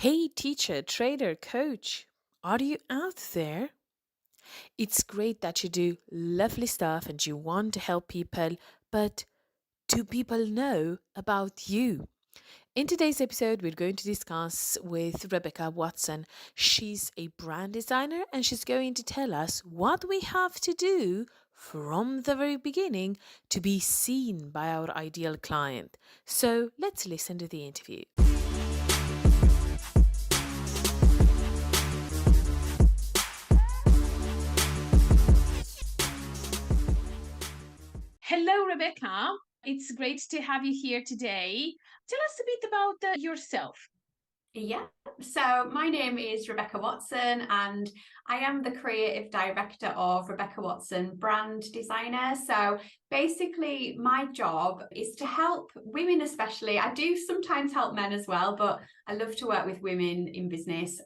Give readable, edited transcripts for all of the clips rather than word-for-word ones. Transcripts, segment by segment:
Hey, teacher, trader, coach, are you out there? It's great that you do lovely stuff and you want to help people, but do people know about you? In today's episode, we're going to discuss with Rebecca Watson. She's a brand designer and she's going to tell us what we have to do from the very beginning to be seen by our ideal client. So let's listen to the interview. Hello, Rebecca. It's great to have you here today. Tell us a bit about yourself. Yeah, so my name is Rebecca Watson, and I am the creative director of Rebecca Watson Brand Designer. So basically, my job is to help women, especially. I do sometimes help men as well, but I love to work with women in business.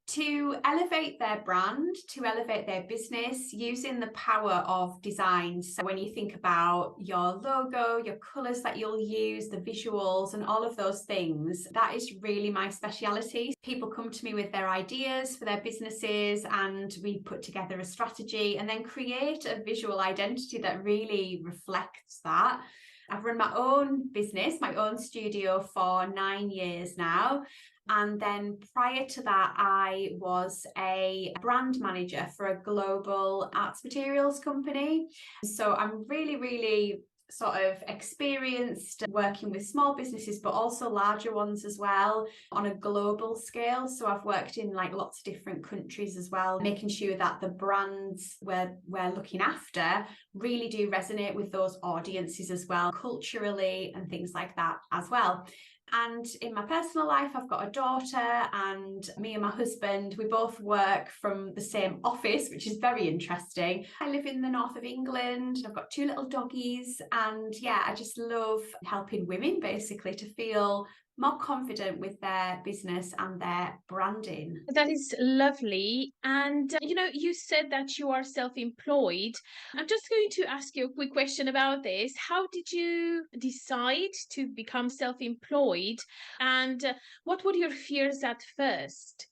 To elevate their brand, to elevate their business using the power of design. So when you think about your logo, your colors that you'll use, the visuals, and all of those things, that is really my speciality. People come to me with their ideas for their businesses, and we put together a strategy and then create a visual identity that really reflects that. I've run my own business, my own studio for 9 years now. And then prior to that, I was a brand manager for a global arts materials company. So I'm really, really sort of experienced working with small businesses, but also larger ones as well on a global scale. So I've worked in like lots of different countries as well, making sure that the brands we're looking after really do resonate with those audiences as well, culturally and things like that as well. And in my personal life, I've got a daughter, and me and my husband, we both work from the same office, which is very interesting. I live in the north of England. I've got 2 little doggies. And yeah, I just love helping women basically to feel more confident with their business and their branding. That is lovely. And you said that you are self employed. I'm just going to ask you a quick question about this. How did you decide to become self employed? And what were your fears at first?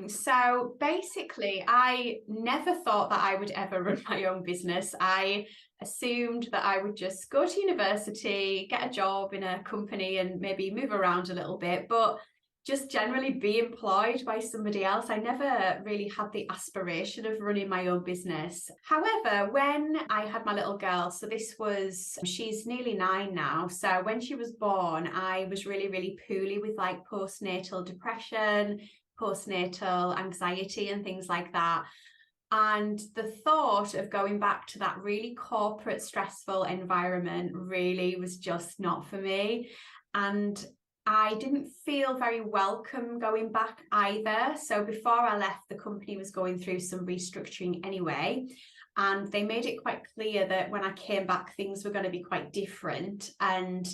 So basically, I never thought that I would ever run my own business. I assumed that I would just go to university, get a job in a company, and maybe move around a little bit, but just generally be employed by somebody else. I never really had the aspiration of running my own business. However, when I had my little girl, she's nearly 9 now. So when she was born, I was really, really poorly with like postnatal depression, postnatal anxiety and things like that. And the thought of going back to that really corporate, stressful environment really was just not for me. And I didn't feel very welcome going back either. So before I left, the company was going through some restructuring anyway. And they made it quite clear that when I came back, things were going to be quite different. And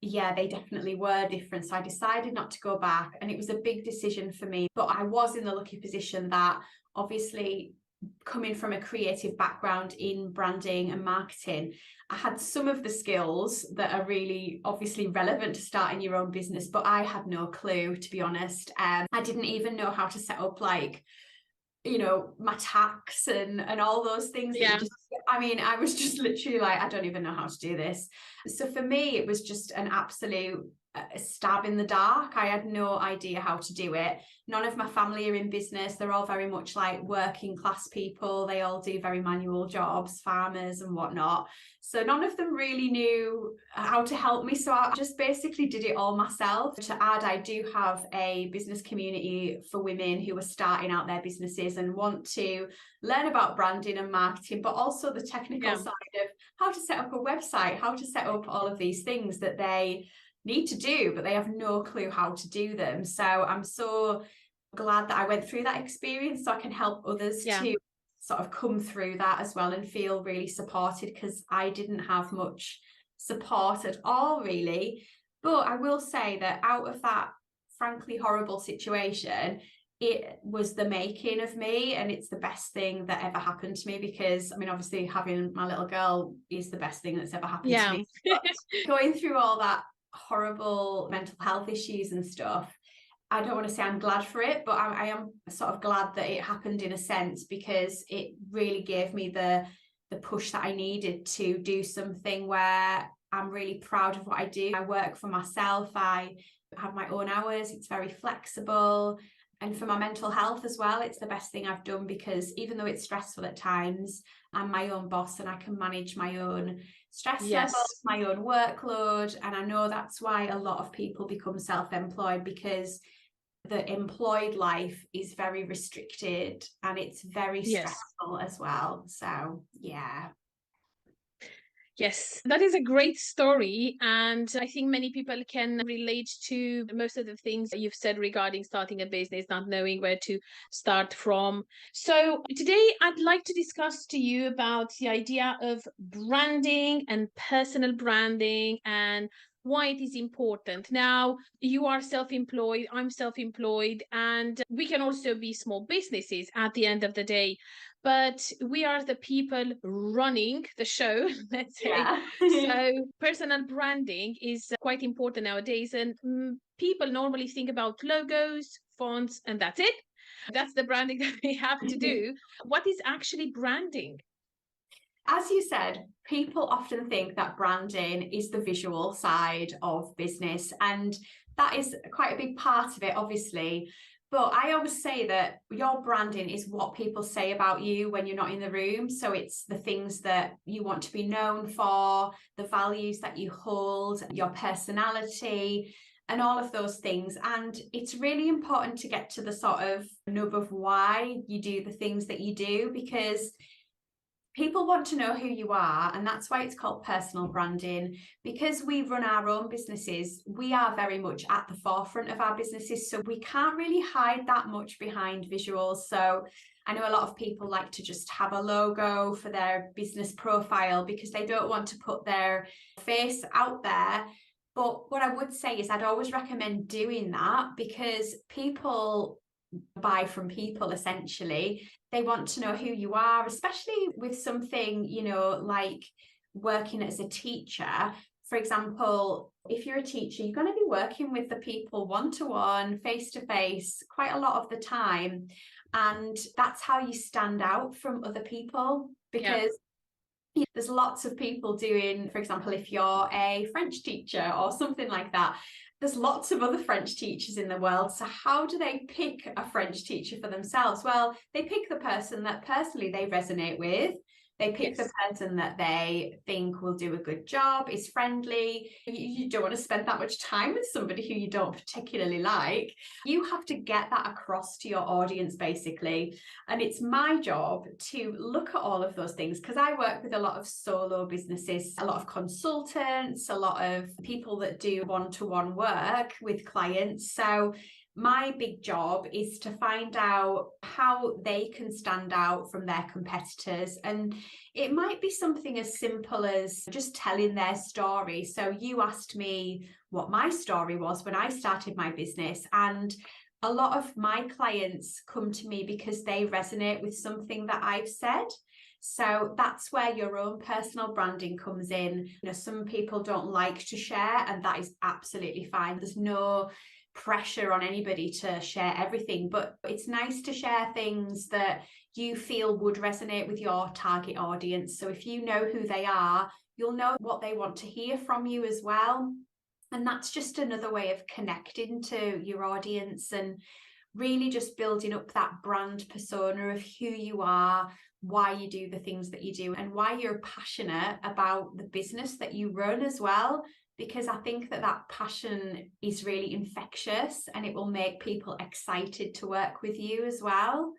yeah, they definitely were different. So I decided not to go back, and it was a big decision for me. But I was in the lucky position that obviously, coming from a creative background in branding and marketing, I had some of the skills that are really obviously relevant to starting your own business, but I had no clue, to be honest. I didn't even know how to set up like my tax and all those things that Yeah. you just, I mean, I was just literally like, I don't even know how to do this. So for me, it was just an absolute stab in the dark. I had no idea how to do it. None of my family are in business. They're all very much like working class people. They all do very manual jobs, farmers and whatnot. So none of them really knew how to help me. So I just basically did it all myself. To add, I do have a business community for women who are starting out their businesses and want to learn about branding and marketing, but also the technical side of how to set up a website, how to set up all of these things that they need to do, but they have no clue how to do them. So I'm so glad that I went through that experience so I can help others Yeah. to sort of come through that as well and feel really supported, because I didn't have much support at all, really. But I will say that out of that frankly horrible situation, it was the making of me, and it's the best thing that ever happened to me, because I mean, obviously having my little girl is the best thing that's ever happened to Yeah. me. But going through all that horrible mental health issues and stuff, I don't want to say I'm glad for it, but I am sort of glad that it happened in a sense, because it really gave me the push that I needed to do something where I'm really proud of what I do. I work for myself. I have my own hours. It's very flexible. And for my mental health as well, it's the best thing I've done, because even though it's stressful at times, I'm my own boss and I can manage my own stress levels, Yes. my own workload. And I know that's why a lot of people become self-employed, because the employed life is very restricted and it's very Yes. stressful as well. So yeah. Yes, that is a great story. And I think many people can relate to most of the things that you've said regarding starting a business, not knowing where to start from. So today I'd like to discuss to you about the idea of branding and personal branding and why it is important. Now, you are self-employed, I'm self-employed, and we can also be small businesses at the end of the day, but we are the people running the show, let's say. Yeah. So personal branding is quite important nowadays, and people normally think about logos, fonts, and that's it. That's the branding that we have to do. What is actually branding? As you said, people often think that branding is the visual side of business, and that is quite a big part of it, obviously. But I always say that your branding is what people say about you when you're not in the room. So it's the things that you want to be known for, the values that you hold, your personality, and all of those things. And it's really important to get to the sort of nub of why you do the things that you do, because people want to know who you are, and that's why it's called personal branding. Because we run our own businesses, we are very much at the forefront of our businesses, so we can't really hide that much behind visuals. So I know a lot of people like to just have a logo for their business profile because they don't want to put their face out there. But what I would say is I'd always recommend doing that, because people buy from people essentially. They want to know who you are, especially with something, you know, like working as a teacher. For example, if you're a teacher, you're going to be working with the people one-to-one, face-to-face, quite a lot of the time. And that's how you stand out from other people, Yeah. because there's lots of people doing, for example, if you're a French teacher or something like that, there's lots of other French teachers in the world. So how do they pick a French teacher for themselves? Well, they pick the person that personally they resonate with. They pick the Yes. person that they think will do a good job, is friendly. You don't want to spend that much time with somebody who you don't particularly like. You have to get that across to your audience, basically. And it's my job to look at all of those things, because I work with a lot of solo businesses, a lot of consultants, a lot of people that do one-to-one work with clients. So my big job is to find out how they can stand out from their competitors. And it might be something as simple as just telling their story. So you asked me what my story was when I started my business, and a lot of my clients come to me because they resonate with something that I've said. So that's where your own personal branding comes in. You know, some people don't like to share, and that is absolutely fine. There's no pressure on anybody to share everything, but it's nice to share things that you feel would resonate with your target audience. So if you know who they are, you'll know what they want to hear from you as well. And that's just another way of connecting to your audience and really just building up that brand persona of who you are, why you do the things that you do, and why you're passionate about the business that you run as well. Because I think that that passion is really infectious, and it will make people excited to work with you as well.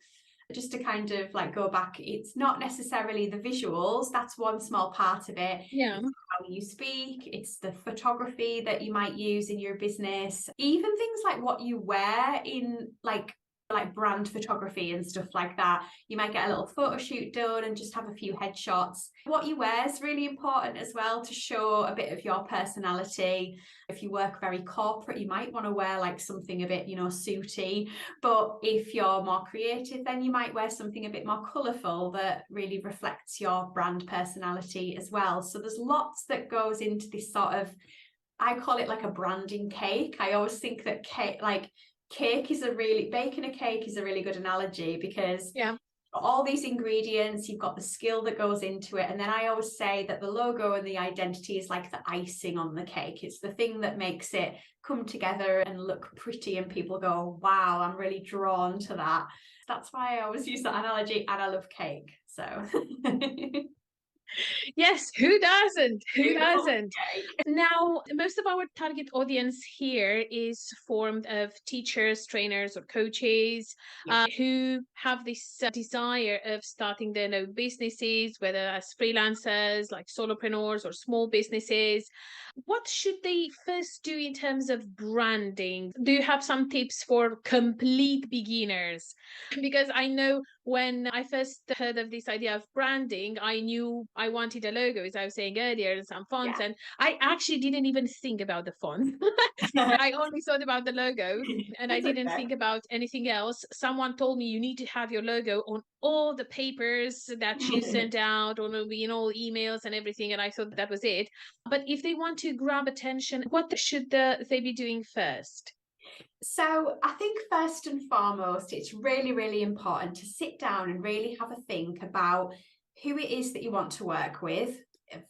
Just to kind of like go back, it's not necessarily the visuals, that's one small part of it. Yeah. It's how you speak, it's the photography that you might use in your business, even things like what you wear in like brand photography and stuff like that. You might get a little photo shoot done and just have a few headshots. What you wear is really important as well, to show a bit of your personality. If you work very corporate, you might want to wear like something a bit, you know, suity. But if you're more creative, then you might wear something a bit more colourful that really reflects your brand personality as well. So there's lots that goes into this sort of, I call it like a branding cake. I always think that cake, like baking a cake is a really good analogy, because Yeah. all these ingredients, you've got the skill that goes into it. And then I always say that the logo and the identity is like the icing on the cake. It's the thing that makes it come together and look pretty, and people go, wow, I'm really drawn to that. That's why I always use that analogy, and I love cake. So Yes, who doesn't? Who doesn't? cake. Now, most of our target audience here is formed of teachers, trainers, or coaches Yeah. who have this desire of starting their own businesses, whether as freelancers, like solopreneurs, or small businesses. What should they first do in terms of branding? Do you have some tips for complete beginners? Because I know when I first heard of this idea of branding, I knew I wanted a logo, as I was saying earlier, and some fonts, Yeah. and I actually didn't even think about the font. I only thought about the logo, and I It's didn't okay. think about anything else. Someone told me you need to have your logo on all the papers that you send out, on all emails and everything, and I thought that was it. But if they want to grab attention, what should they be doing first? So I think first and foremost, it's really, really important to sit down and really have a think about who it is that you want to work with,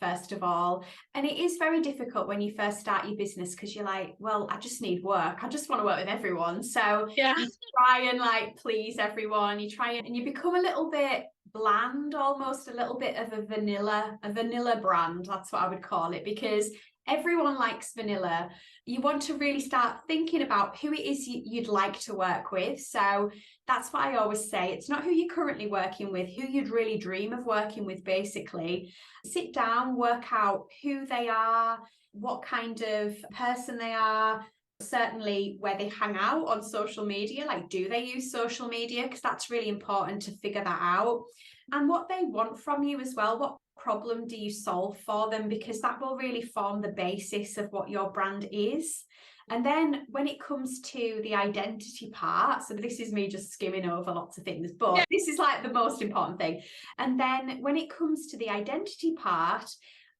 first of all. And it is very difficult when you first start your business, because you're like, well, I just need work. I just want to work with everyone. So Yeah. you try and like please everyone. You try and you become a little bit bland, almost a little bit of a vanilla brand. That's what I would call it, because everyone likes vanilla. You want to really start thinking about who it is you'd like to work with. So that's what I always say. It's not who you're currently working with, who you'd really dream of working with, basically. Sit down, work out who they are, what kind of person they are, certainly where they hang out on social media. Like, do they use social media? Because that's really important to figure that out. And what they want from you as well. What problem do you solve for them? Because that will really form the basis of what your brand is. And then when it comes to the identity part, so this is me just skimming over lots of things, but Yeah. this is like the most important thing. And then when it comes to the identity part,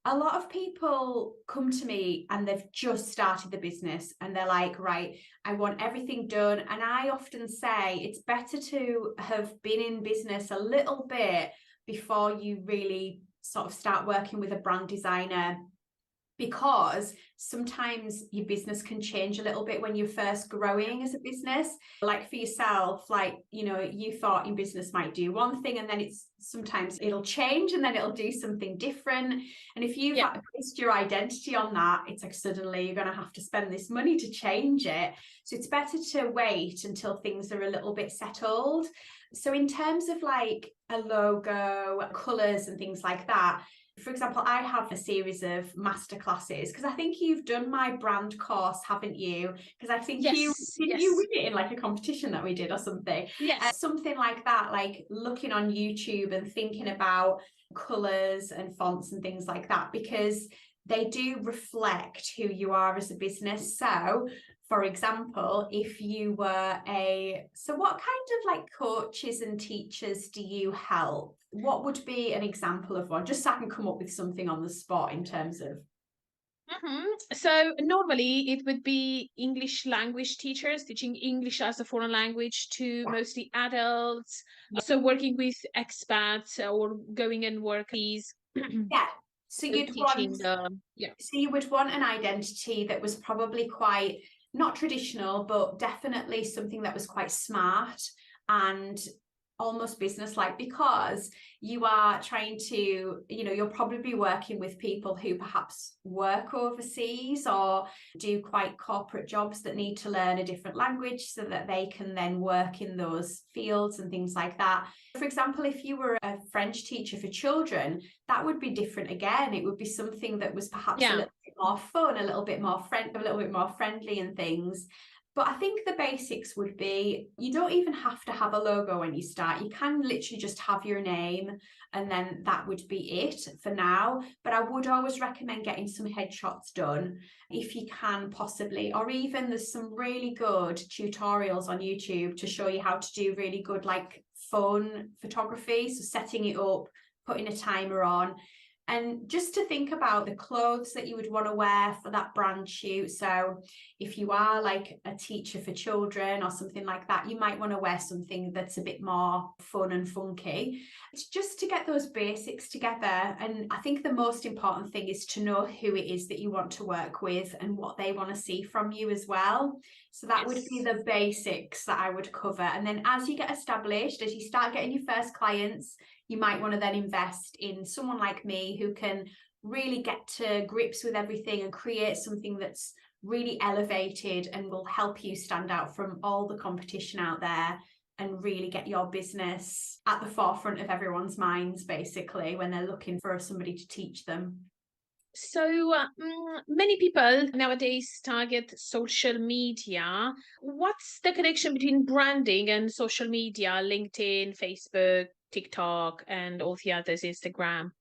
a lot of people come to me and they've just started the business and they're like, right, I want everything done. And I often say it's better to have been in business a little bit before you really sort of start working with a brand designer, because sometimes your business can change a little bit when you're first growing as a business. Like for yourself, like, you thought your business might do one thing, and then sometimes it'll change and then it'll do something different. And if you've Yeah. based your identity on that, it's like suddenly you're going to have to spend this money to change it. So it's better to wait until things are a little bit settled. So in terms of like a logo, colors and things like that, for example, I have a series of masterclasses, because I think you've done my brand course, haven't you? Because I think you Yes. didn't you Yes. win it in like a competition that we did or something. Yes. Something like that, like looking on YouTube and thinking about colors and fonts and things like that, because they do reflect who you are as a business. So for example, if you were so what kind of like coaches and teachers do you help? What would be an example of one? Just so I can come up with something on the spot in terms of. So normally it would be English language teachers teaching English as a foreign language to Yeah. mostly adults. Yeah. So working with expats or going and work these. Yeah. So So you'd want teaching yeah. so you would want an identity that was probably quite not traditional, but definitely something that was quite smart and almost business-like, because you are trying to, you'll probably be working with people who perhaps work overseas or do quite corporate jobs that need to learn a different language so that they can then work in those fields and things like that. For example, if you were a French teacher for children, that would be different again. It would be something that was perhaps a Yeah. little bit more fun, a little bit more friendly and things. But I think the basics would be, you don't even have to have a logo when you start. You can literally just have your name, and then that would be it for now. But I would always recommend getting some headshots done if you can possibly, or even there's some really good tutorials on YouTube to show you how to do really good like phone photography. So setting it up, putting a timer on, And just to think about the clothes that you would want to wear for that brand shoot. So if you are like a teacher for children or something like that, you might want to wear something that's a bit more fun and funky. It's just to get those basics together. And I think the most important thing is to know who it is that you want to work with and what they want to see from you as well. So that would be Yes. the basics that I would cover. And then as you get established, as you start getting your first clients, you might want to then invest in someone like me who can really get to grips with everything and create something that's really elevated and will help you stand out from all the competition out there and really get your business at the forefront of everyone's minds, basically, when they're looking for somebody to teach them. So many people nowadays target social media. What's the connection between branding and social media, LinkedIn, Facebook, TikTok, and all the others, Instagram?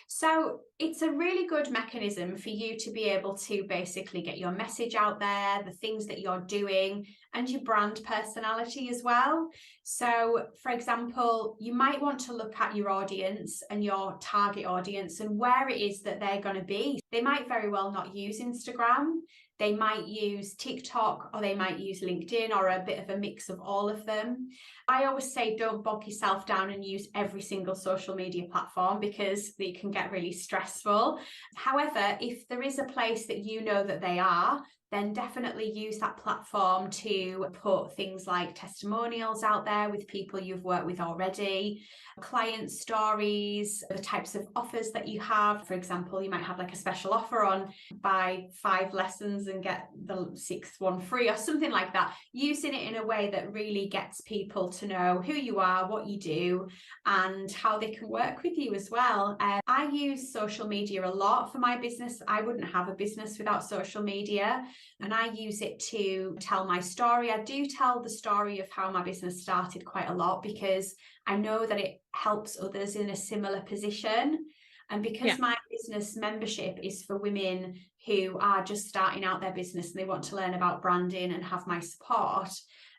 So it's a really good mechanism for you to be able to basically get your message out there, the things that you're doing, and your brand personality as well. So, for example, you might want to look at your audience and your target audience and where it is that they're going to be. They might very well not use Instagram. They might use TikTok, or they might use LinkedIn, or a bit of a mix of all of them. I always say don't bog yourself down and use every single social media platform because it can get really stressful. However, if there is a place that you know that they are, then definitely use that platform to put things like testimonials out there with people you've worked with already, client stories, the types of offers that you have. For example, you might have like a special offer on buy 5 lessons and get the 6th one free or something like that, using it in a way that really gets people to know who you are, what you do, and how they can work with you as well. I use social media a lot for my business. I wouldn't have a business without social media, and I use it to tell my story. I do tell the story of how my business started quite a lot because I know that it helps others in a similar position. And because Yeah. my business membership is for women who are just starting out their business and they want to learn about branding and have my support,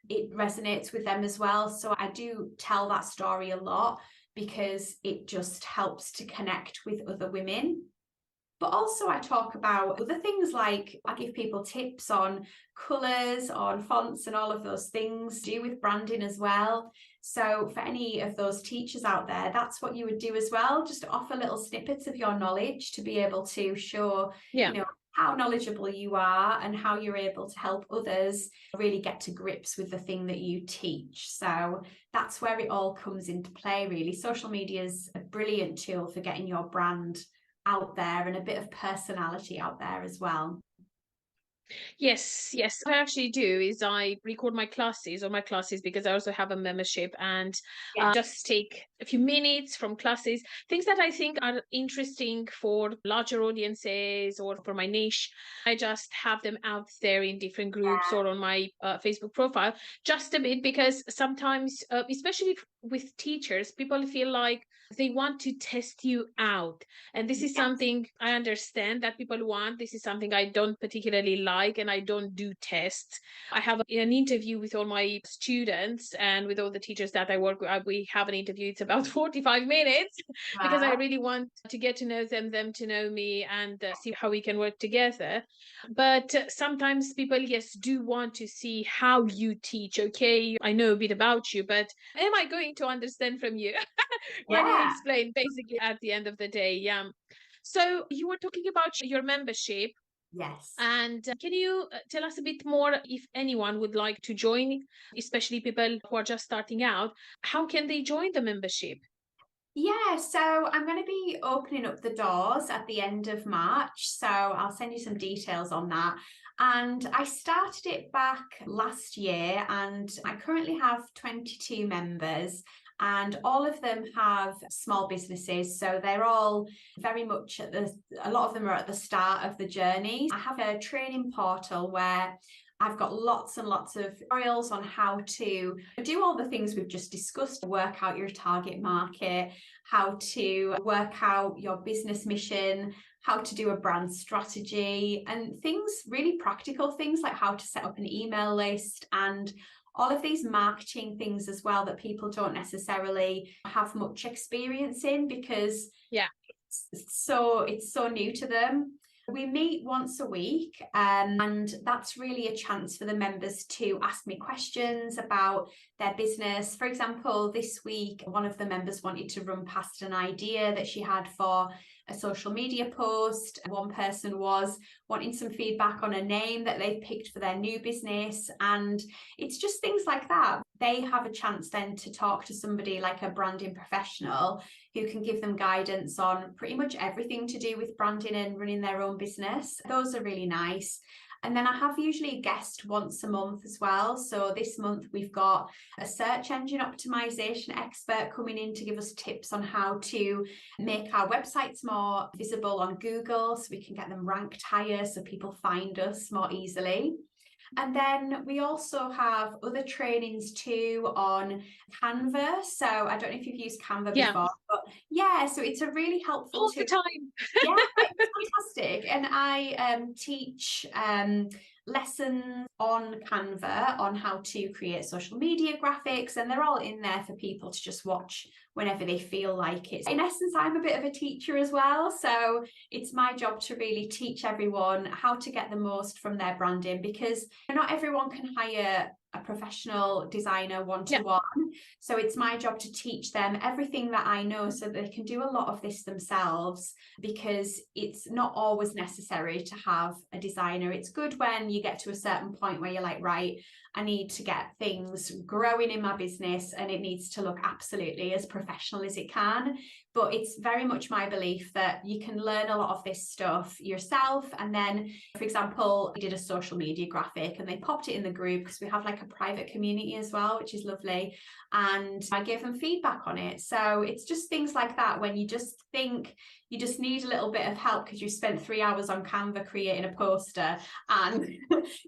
it resonates with them as well. So I do tell that story a lot because it just helps to connect with other women. But also I talk about other things, like I give people tips on colours, on fonts and all of those things to do with branding as well. So for any of those teachers out there, that's what you would do as well. Just offer little snippets of your knowledge to be able to show, Yeah. how knowledgeable you are and how you're able to help others really get to grips with the thing that you teach. So that's where it all comes into play, really. Social media is a brilliant tool for getting your brand out there and a bit of personality out there as well. Yes, yes. What I actually do is I record my classes or my classes because I also have a membership, and Yeah. just take a few minutes from classes, things that I think are interesting for larger audiences or for my niche. I just have them out there in different groups or on my Facebook profile just a bit, because sometimes, especially with teachers, people feel like they want to test you out, and this is Yes. something I understand that people want. This is something I don't particularly like, and I don't do tests. I have an interview with all my students and with all the teachers that I work with. We have an interview. It's about 45 minutes because I Wow. really want to get to know them to know me, and see how we can work together. But sometimes people, yes, do want to see how you teach. Okay, I know a bit about you, but am I going to understand from you when you Yeah. explain basically at the end of the day? Yeah. So you were talking about your membership, Yes. and can you tell us a bit more, if anyone would like to join, especially people who are just starting out, how can they join the membership? Yeah, so I'm going to be opening up the doors at the end of March. So I'll send you some details on that. And I started it back last year, and I currently have 22 members. And all of them have small businesses. So they're all very much a lot of them are at the start of the journey. I have a training portal where I've got lots and lots of tutorials on how to do all the things we've just discussed, work out your target market, how to work out your business mission, how to do a brand strategy, and things, really practical things like how to set up an email list and all of these marketing things as well that people don't necessarily have much experience in, because Yeah. it's so new to them. We meet once a week, and that's really a chance for the members to ask me questions about their business. For example, this week, one of the members wanted to run past an idea that she had for a social media post. One person was wanting some feedback on a name that they've picked for their new business. And it's just things like that. They have a chance then to talk to somebody like a branding professional who can give them guidance on pretty much everything to do with branding and running their own business. Those are really nice. And then I have usually a guest once a month as well. So this month we've got a search engine optimization expert coming in to give us tips on how to make our websites more visible on Google so we can get them ranked higher so people find us more easily. And then we also have other trainings too on Canva. So I don't know if you've used Canva Yeah, before, but yeah, so it's a really helpful all tool. the time. Yeah, it's fantastic. And I teach lessons on Canva on how to create social media graphics, and they're all in there for people to just watch whenever they feel like it. In essence, I'm a bit of a teacher as well, so it's my job to really teach everyone how to get the most from their branding, because not everyone can hire a professional designer one-to-one. So it's my job to teach them everything that I know so that they can do a lot of this themselves, because it's not always necessary to have a designer. It's good when you get to a certain point where you're like, right, I need to get things growing in my business and it needs to look absolutely as professional as it can. But it's very much my belief that you can learn a lot of this stuff yourself. And then, for example, we did a social media graphic and they popped it in the group because we have like a private community as well, which is lovely. And I gave them feedback on it. So it's just things like that when you just think you just need a little bit of help because you spent 3 hours on Canva creating a poster and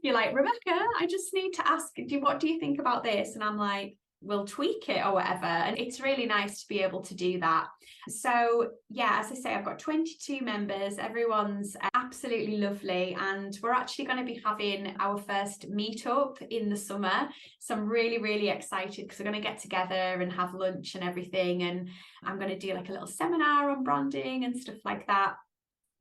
you're like, Rebecca, I just need to ask, what do you think about this? And I'm like, we'll tweak it or whatever. And it's really nice to be able to do that. So yeah, as I say, I've got 22 members. Everyone's absolutely lovely. And we're actually going to be having our first meetup in the summer. So I'm really, really excited because we're going to get together and have lunch and everything. And I'm going to do like a little seminar on branding and stuff like that.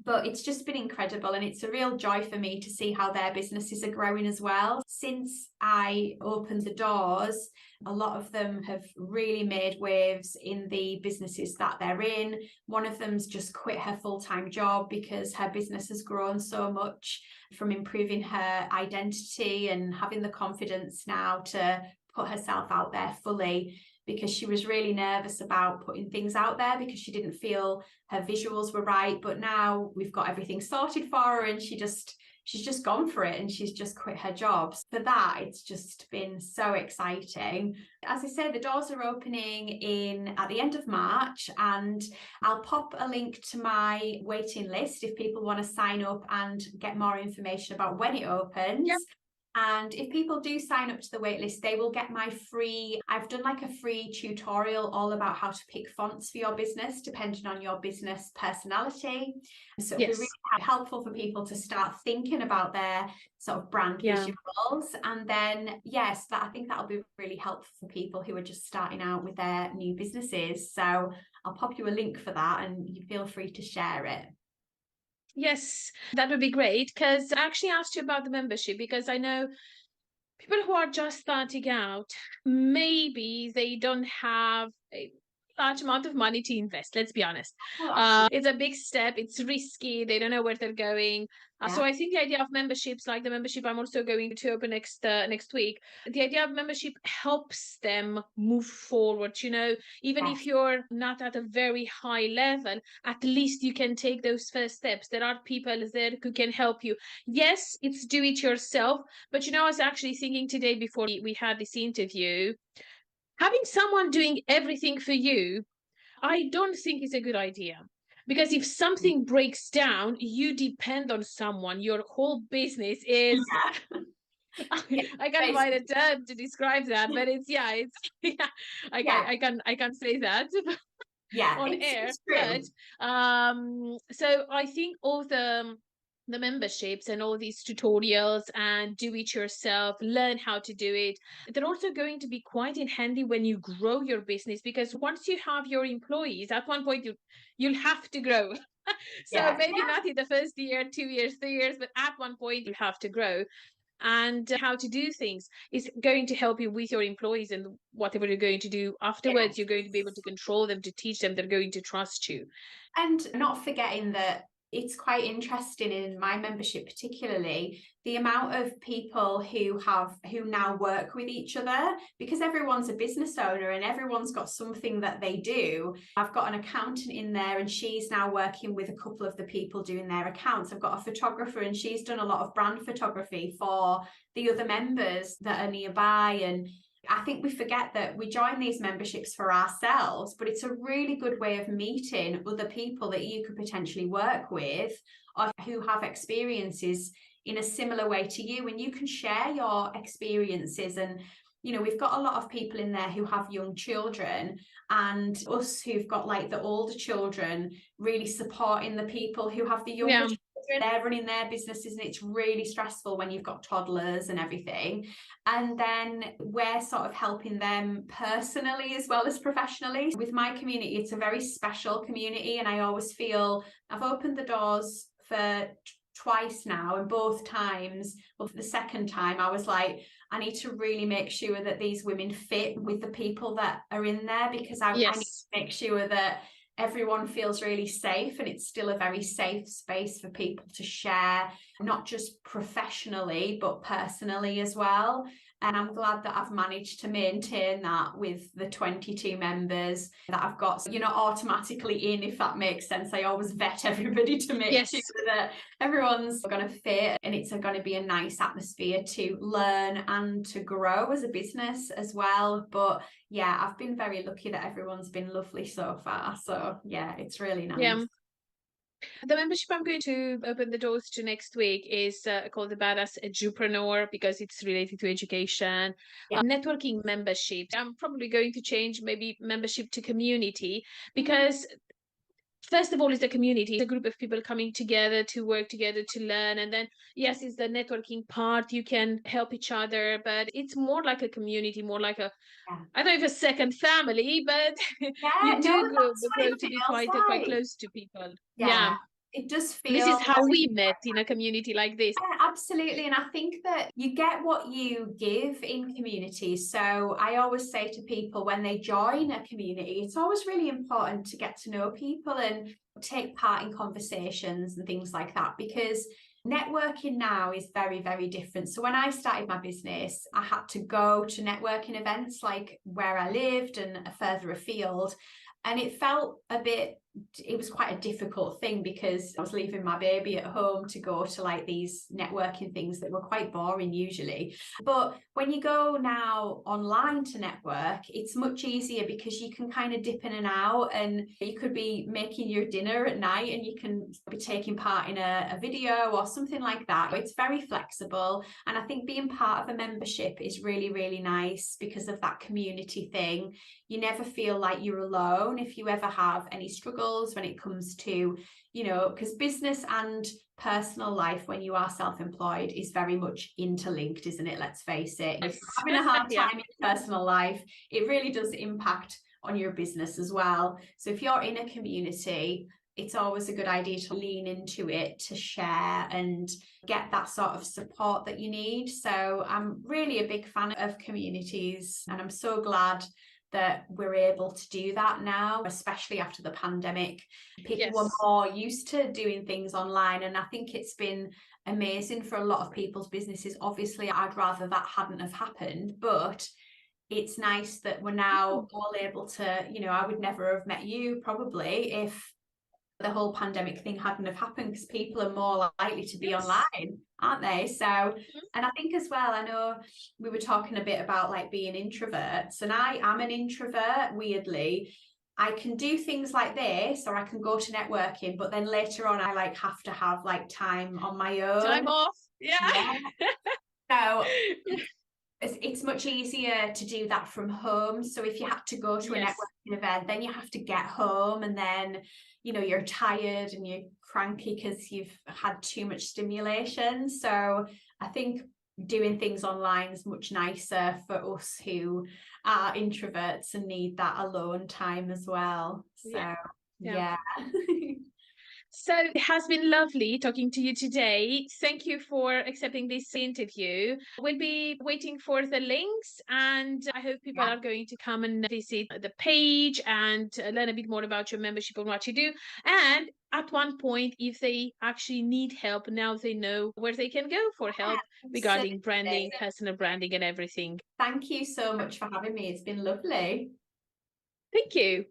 But it's just been incredible, and it's a real joy for me to see how their businesses are growing as well. Since I opened the doors, a lot of them have really made waves in the businesses that they're in. One of them's just quit her full-time job because her business has grown so much from improving her identity and having the confidence now to put herself out there fully, because she was really nervous about putting things out there because she didn't feel her visuals were right. But now we've got everything sorted for her and she's just gone for it and she's just quit her job. For that, it's just been so exciting. As I say, the doors are opening at the end of March, and I'll pop a link to my waiting list if people want to sign up and get more information about when it opens. Yeah. And if people do sign up to the waitlist, they will get I've done like a free tutorial all about how to pick fonts for your business, depending on your business personality. So it'll be really helpful for people to start thinking about their sort of brand visuals. And then, yes, I think that'll be really helpful for people who are just starting out with their new businesses. So I'll pop you a link for that and you feel free to share it. Yes, that would be great, because I actually asked you about the membership because I know people who are just starting out, maybe they don't have a large amount of money to invest. Let's be honest. It's a big step. It's risky. They don't know where they're going. So I think the idea of memberships, like the membership I'm also going to open next week, the idea of membership helps them move forward. Even if you're not at a very high level, at least you can take those first steps. There are people there who can help you. Yes, it's do it yourself, but I was actually thinking today before we had this interview, having someone doing everything for you, I don't think is a good idea. Because if something breaks down, you depend on someone. Your whole business is I can't find a term to describe that, but it's yeah, I can say that on air. It's true. But so I think all the the memberships and all these tutorials and do it yourself, learn how to do it. They're also going to be quite in handy when you grow your business, because once you have your employees, at one point you'll have to grow. So Yeah. maybe not in the first year, 2 years, 3 years, but at one point you have to grow. And how to do things is going to help you with your employees, and whatever you're going to do Yeah. afterwards, you're going to be able to control them, to teach them, they're going to trust you. And not forgetting that it's quite interesting in my membership, particularly the amount of people who now work with each other, because everyone's a business owner and everyone's got something that they do. I've got an accountant in there and she's now working with a couple of the people doing their accounts. I've got a photographer and she's done a lot of brand photography for the other members that are nearby. And I think we forget that we join these memberships for ourselves, but it's a really good way of meeting other people that you could potentially work with or who have experiences in a similar way to you, and you can share your experiences. And we've got a lot of people in there who have young children, and us who've got like the older children really supporting the people who have the younger children. They're running their businesses and it's really stressful when you've got toddlers and everything. And then we're sort of helping them personally as well as professionally. With my community, it's a very special community, and I always feel I've opened the doors for twice now, and both times, well, for the second time, I was like, I need to really make sure that these women fit with the people that are in there, because I need to make sure that everyone feels really safe, and it's still a very safe space for people to share, not just professionally, but personally as well. And I'm glad that I've managed to maintain that with the 22 members that I've got. So you're not automatically in, if that makes sense. I always vet everybody to make sure that everyone's going to fit, and it's going to be a nice atmosphere to learn and to grow as a business as well. But yeah, I've been very lucky that everyone's been lovely so far. So yeah, it's really nice. Yeah. The membership I'm going to open the doors to next week is called the Badass EDUpreneur, because it's related to education. Yeah. Networking membership. I'm probably going to change maybe membership to community, because first of all, it's a community. It's a group of people coming together to work together to learn. And then, yes, it's the networking part. You can help each other, but it's more like a community, more like a, I don't know if a second family, but you do grow to be quite close to people. Yeah. It does This feel is how we met, in a community like this. Yeah, absolutely. And I think that you get what you give in communities. So I always say to people when they join a community, it's always really important to get to know people and take part in conversations and things like that, because networking now is very, very different. So when I started my business, I had to go to networking events like where I lived and further afield. And it felt it was quite a difficult thing, because I was leaving my baby at home to go to like these networking things that were quite boring usually. But when you go now online to network, it's much easier, because you can kind of dip in and out, and you could be making your dinner at night and you can be taking part in a video or something like that. It's very flexible. And I think being part of a membership is really, really nice because of that community thing. You never feel like you're alone if you ever have any struggles when it comes to, because business and personal life, when you are self-employed, is very much interlinked, isn't it? Let's face it. If you're having a hard time in personal life, it really does impact on your business as well. So if you're in a community, it's always a good idea to lean into it, to share and get that sort of support that you need. So I'm really a big fan of communities, and I'm so glad that we're able to do that now, especially after the pandemic. People were more used to doing things online, and I think it's been amazing for a lot of people's businesses. Obviously, I'd rather that hadn't have happened, but it's nice that we're now all able to, I would never have met you probably if the whole pandemic thing hadn't have happened, because people are more likely to be online, aren't they? So, and I think as well, I know we were talking a bit about like being introverts, and I am an introvert, weirdly. I can do things like this, or I can go to networking, but then later on I like have to have like time on my own. Time off. Yeah. So it's much easier to do that from home. So if you have to go to a Yes. networking event, then you have to get home, and then you're tired and you're cranky because you've had too much stimulation. So I think doing things online is much nicer for us who are introverts and need that alone time as well. Yeah. So Yeah. yeah. So it has been lovely talking to you today. Thank you for accepting this interview. We'll be waiting for the links, and I hope people Yeah. are going to come and visit the page and learn a bit more about your membership and what you do. And at one point, if they actually need help, now they know where they can go for help regarding branding, Absolutely. personal branding, and everything. Thank you so much for having me. It's been lovely. Thank you.